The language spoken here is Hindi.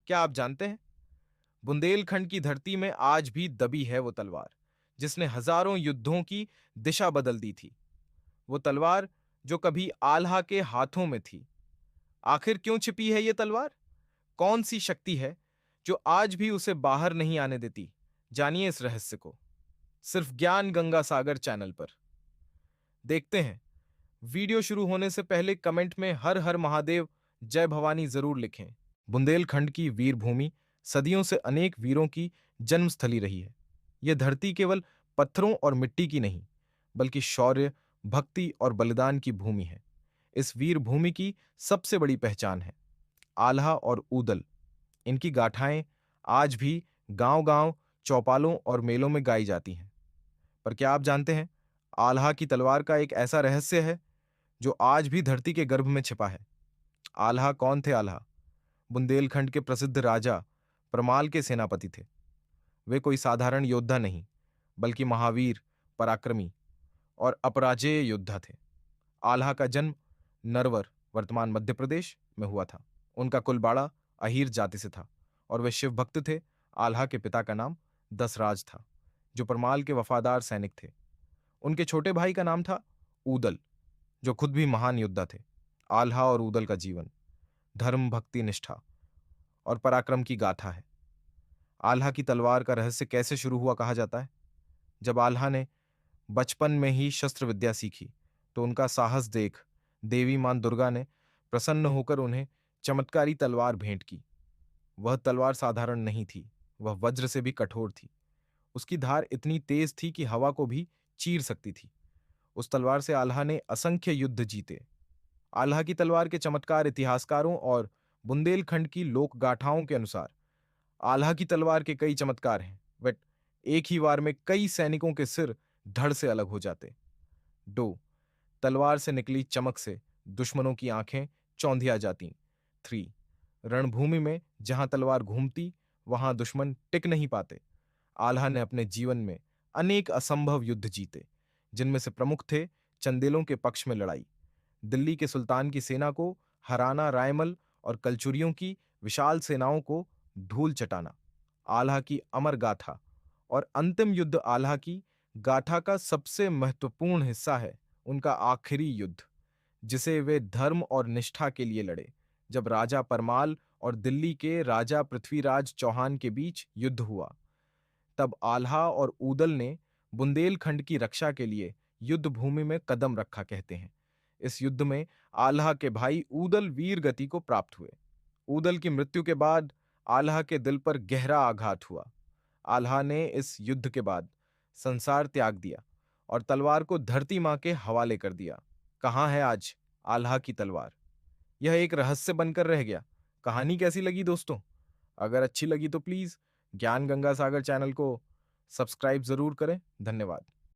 क्या आप जानते हैं, बुंदेलखंड की धरती में आज भी दबी है वो तलवार जिसने हजारों युद्धों की दिशा बदल दी थी। वो तलवार जो कभी आल्हा के हाथों में थी। आखिर क्यों छिपी है ये तलवार? कौन सी शक्ति है जो आज भी उसे बाहर नहीं आने देती? जानिए इस रहस्य को सिर्फ ज्ञान गंगा सागर चैनल पर। देखते हैं। वीडियो शुरू होने से पहले कमेंट में हर हर महादेव जय भवानी जरूर लिखें। बुंदेलखंड की वीर भूमि सदियों से अनेक वीरों की जन्मस्थली रही है। यह धरती केवल पत्थरों और मिट्टी की नहीं, बल्कि शौर्य, भक्ति और बलिदान की भूमि है। इस वीर भूमि की सबसे बड़ी पहचान है आल्हा और ऊदल। इनकी गाथाएं आज भी गांव-गांव, चौपालों और मेलों में गाई जाती हैं। पर क्या आप जानते हैं, आल्हा की तलवार का एक ऐसा रहस्य है जो आज भी धरती के गर्भ में छिपा है। आल्हा कौन थे आल्हा? बुंदेलखंड के प्रसिद्ध राजा परमाल के सेनापति थे। वे कोई साधारण योद्धा नहीं, बल्कि महावीर, पराक्रमी और अपराजेय योद्धा थे। आल्हा का जन्म नरवर, वर्तमान मध्य प्रदेश में हुआ था। उनका कुल बाड़ा अहीर जाति से था और वे शिव भक्त थे। आल्हा के पिता का नाम दसराज था, जो परमाल के वफादार सैनिक थे। उनके छोटे भाई का नाम था ऊदल, जो खुद भी महान योद्धा थे। आल्हा और ऊदल का जीवन धर्म, भक्ति, निष्ठा और पराक्रम की गाथा है। आल्हा की तलवार का रहस्य कैसे शुरू हुआ कहा जाता है, जब आल्हा ने बचपन में ही शस्त्र विद्या सीखी, तो उनका साहस देख देवी मां दुर्गा ने प्रसन्न होकर उन्हें चमत्कारी तलवार भेंट की। वह तलवार साधारण नहीं थी, वह वज्र से भी कठोर थी। उसकी धार इतनी तेज थी कि हवा को भी चीर सकती थी। उस तलवार से आल्हा ने असंख्य युद्ध जीते। आल्हा की तलवार के चमत्कार इतिहासकारों और बुंदेलखंड की लोक गाथाओं के अनुसार आल्हा की तलवार के कई चमत्कार हैं। वह एक ही वार में कई सैनिकों के सिर धड़ से अलग हो जाते। 2. तलवार से निकली चमक से दुश्मनों की आंखें चौंधिया जाती। 3. रणभूमि में जहां तलवार घूमती, वहां दुश्मन टिक नहीं पाते। आल्हा ने अपने जीवन में अनेक असंभव युद्ध जीते, जिनमें से प्रमुख थे चंदेलों के पक्ष में लड़ाई, दिल्ली के सुल्तान की सेना को हराना, रायमल और कलचुरियों की विशाल सेनाओं को धूल चटाना। आल्हा की अमर गाथा और अंतिम युद्ध आल्हा की गाथा का सबसे महत्वपूर्ण हिस्सा है उनका आखिरी युद्ध, जिसे वे धर्म और निष्ठा के लिए लड़े, जब राजा परमाल और दिल्ली के राजा पृथ्वीराज चौहान के बीच युद्ध हुआ। तब आल्हा और ऊदल ने बुंदेलखंड की रक्षा के लिए युद्ध भूमि में कदम रखा कहते हैं। इस युद्ध में आल्हा के भाई ऊदल वीर गति को प्राप्त हुए। ऊदल की मृत्यु के बाद आल्हा के दिल पर गहरा आघात हुआ। आल्हा ने इस युद्ध के बाद संसार त्याग दिया और तलवार को धरती मां के हवाले कर दिया। कहां है आज आल्हा की तलवार? यह एक रहस्य बनकर रह गया। कहानी कैसी लगी दोस्तों? अगर अच्छी लगी तो प्लीज ज्ञान गंगा सागर चैनल को सब्सक्राइब जरूर करें। धन्यवाद।